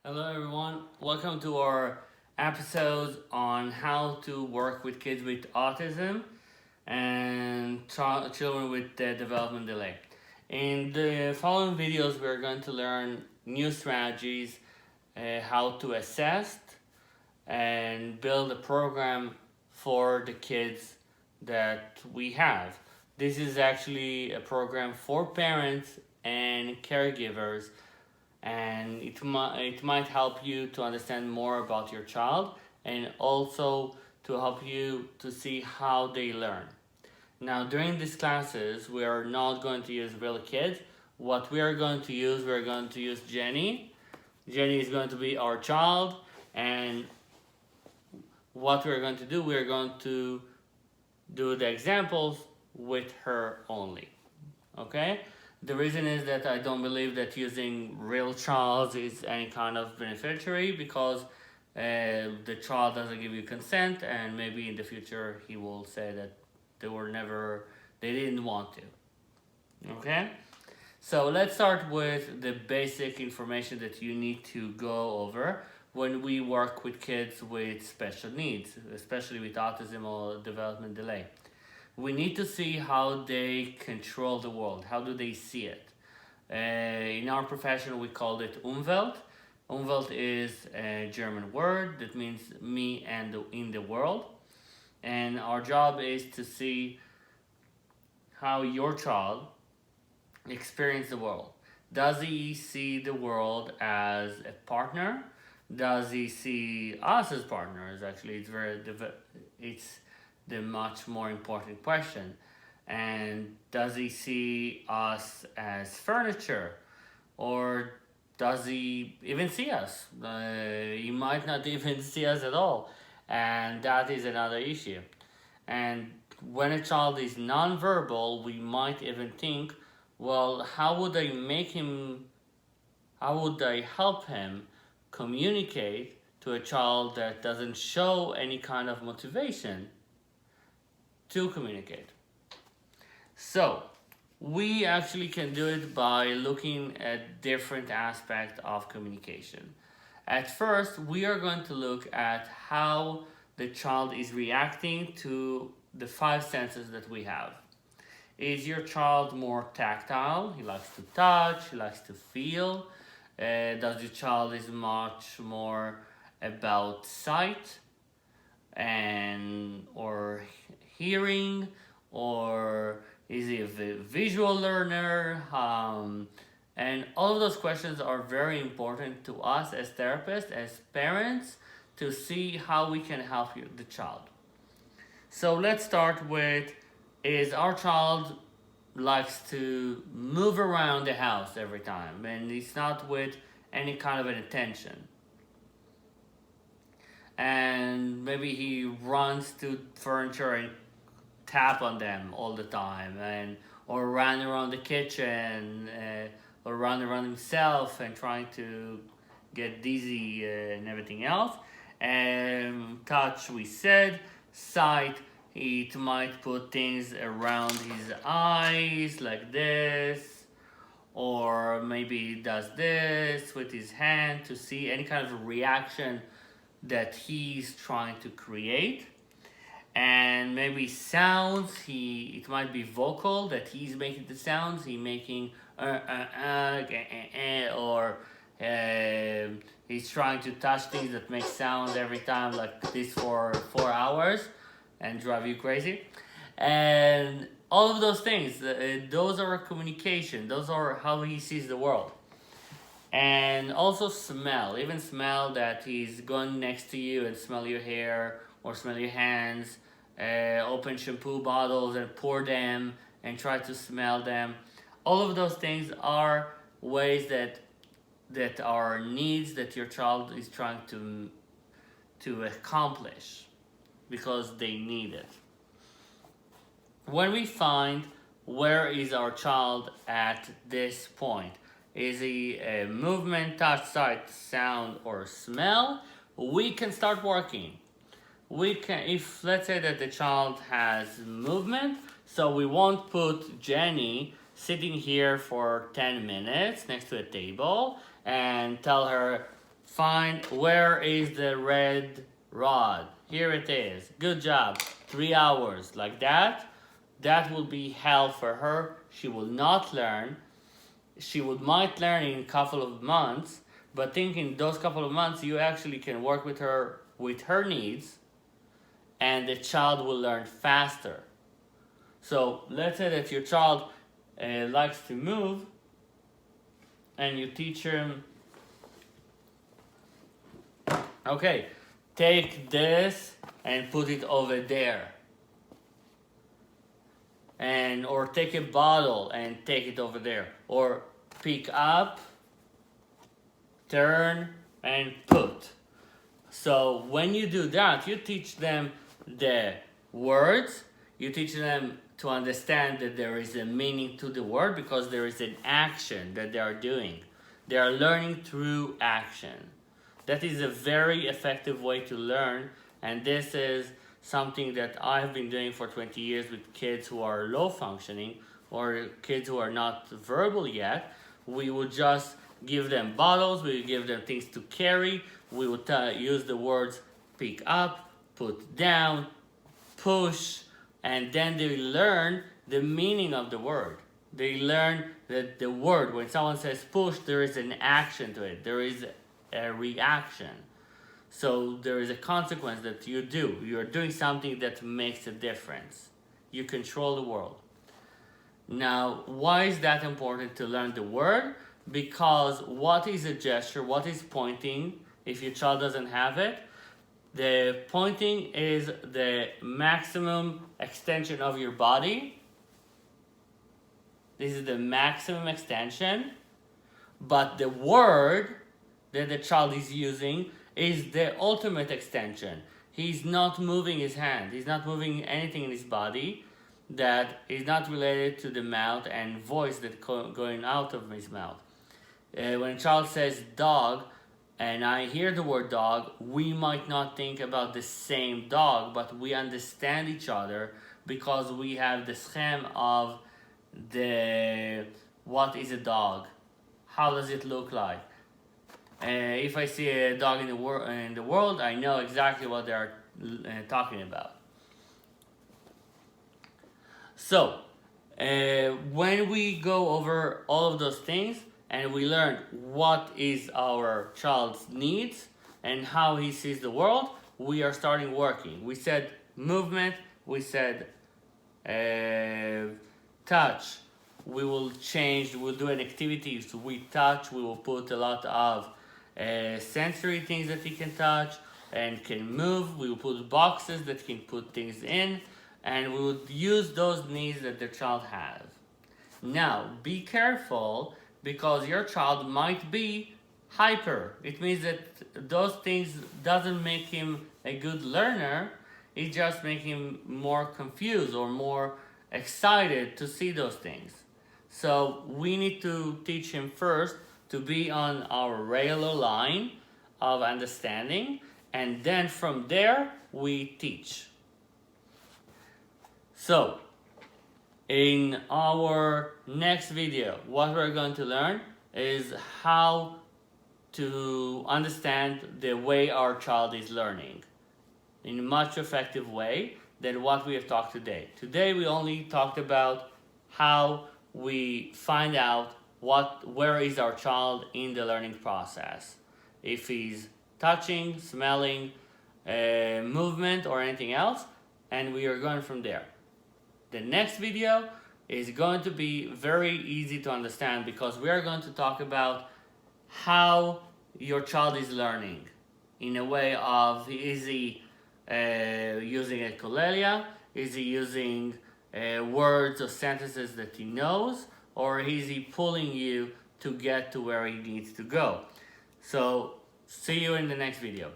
Hello everyone, welcome to our episode on how to work with kids with autism and children with development delay. In the following videos we're going to learn new strategies, how to assess and build a program for the kids that we have. This is actually a program for parents and caregivers, and it might help you to understand more about your child and also to help you to see how they learn. Now, during these classes, we are not going to use real kids. What we're going to use Jenny. Jenny is going to be our child, and what we're going to do, we're going to do the examples with her only. Okay? The reason is that I don't believe that using real child is any kind of beneficiary, because the child doesn't give you consent, and maybe in the future he will say that they didn't want to. Okay? So let's start with the basic information that you need to go over when we work with kids with special needs, especially with autism or development delay. We need to see how they control the world. How do they see it? In our profession, we call it Umwelt. Umwelt is a German word that means me and in the world. And our job is to see how your child experiences the world. Does he see the world as a partner? Does he see us as partners? Actually, it's the much more important question. And does he see us as furniture, or does he even see us? He might not even see us at all, and that is another issue. And when a child is nonverbal, we might even think, well, how would I help him communicate to a child that doesn't show any kind of motivation to communicate? So we actually can do it by looking at different aspects of communication. At first, we are going to look at how the child is reacting to the 5 senses that we have. Is your child more tactile? He likes to touch, he likes to feel. Does your child is much more about sight and or hearing, or is he a visual learner? And all of those questions are very important to us as therapists, as parents, to see how we can help the child. So let's start with, is our child likes to move around the house every time, and it's not with any kind of an intention. And maybe he runs to furniture and tap on them all the time, or run around the kitchen, or run around himself and trying to get dizzy and everything else. And touch, we said. Sight, it might put things around his eyes like this, or maybe he does this with his hand to see any kind of reaction that he's trying to create. And maybe sounds, it might be vocal, that he's making the sounds, he's making or he's trying to touch things that make sounds every time like this for 4 hours and drive you crazy. And all of those things, those are communication, those are how he sees the world. And also smell, even smell, that he's going next to you and smell your hair or smell your hands, open shampoo bottles and pour them and try to smell them. All of those things are ways that are needs that your child is trying to accomplish because they need it. When we find where is our child at this point, is he a movement, touch, sight, sound, or smell, we can start working. We can, if let's say that the child has movement, so we won't put Jenny sitting here for 10 minutes next to a table and tell her Find where is the red rod. Here it is. Good job. 3 hours like that. That will be hell for her. She will not learn. She might learn in a couple of months, but think in those couple of months you actually can work with her needs, and the child will learn faster. So let's say that your child likes to move, and you teach him, okay, take this and put it over there. Or take a bottle and take it over there. Or pick up, turn, and put. So when you do that, you teach them the words, you teach them to understand that there is a meaning to the word because there is an action that they are doing. They are learning through action. That is a very effective way to learn, and this is something that I've been doing for 20 years with kids who are low functioning or kids who are not verbal yet. We would just give them bottles, we would give them things to carry, we would use the words pick up, put down, push, and then they learn the meaning of the word. They learn that the word, when someone says push, there is an action to it, there is a reaction. So there is a consequence that you do. You're doing something that makes a difference. You control the world. Now, why is that important to learn the word? Because what is a gesture? What is pointing? If your child doesn't have it, the pointing is the maximum extension of your body. This is the maximum extension. But the word that the child is using is the ultimate extension. He's not moving his hand. He's not moving anything in his body that is not related to the mouth and voice that's going out of his mouth. When a child says dog, and I hear the word dog, we might not think about the same dog, but we understand each other because we have the scheme of what is a dog? How does it look like? If I see a dog in the world, I know exactly what they are talking about. So, when we go over all of those things and we learn what is our child's needs and how he sees the world, we are starting working. We said movement, we said touch. We will change, we'll do an activity. So we touch, we will put a lot of sensory things that he can touch and can move. We will put boxes that can put things in, and we would use those needs that the child has. Now, be careful because your child might be hyper. It means that those things doesn't make him a good learner. It just makes him more confused or more excited to see those things. So we need to teach him first to be on our regular line of understanding, and then from there we teach. So in our next video, what we're going to learn is how to understand the way our child is learning in a much effective way than what we have talked today. Today we only talked about how we find out where is our child in the learning process. If he's touching, smelling, movement, or anything else, and we are going from there. The next video is going to be very easy to understand because we are going to talk about how your child is learning in a way of, is he using a kolelia? Is he using words or sentences that he knows? Or is he pulling you to get to where he needs to go? So, see you in the next video.